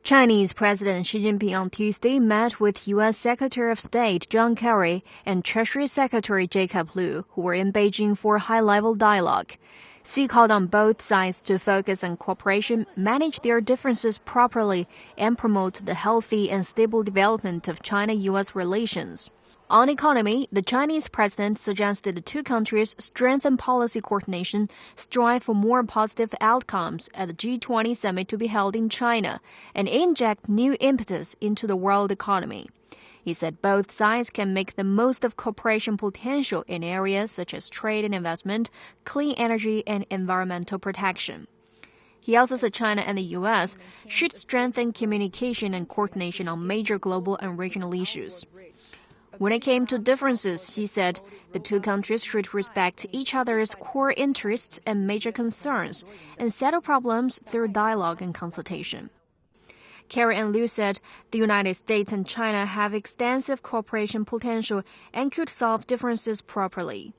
Chinese President Xi Jinping on Tuesday met with U.S. Secretary of State John Kerry and Treasury Secretary Jacob Lew, who were in Beijing for high-level dialogue. Xi called on both sides to focus on cooperation, manage their differences properly, and promote the healthy and stable development of China-U.S. relations. On economy, the Chinese president suggested the two countries strengthen policy coordination, strive for more positive outcomes at the G20 summit to be held in China, and inject new impetus into the world economy. He said both sides can make the most of cooperation potential in areas such as trade and investment, clean energy, and environmental protection. He also said China and the U.S. should strengthen communication and coordination on major global and regional issues. When it came to differences, he said the two countries should respect each other's core interests and major concerns and settle problems through dialogue and consultation. Kerry and Liu said the United States and China have extensive cooperation potential and could solve differences properly.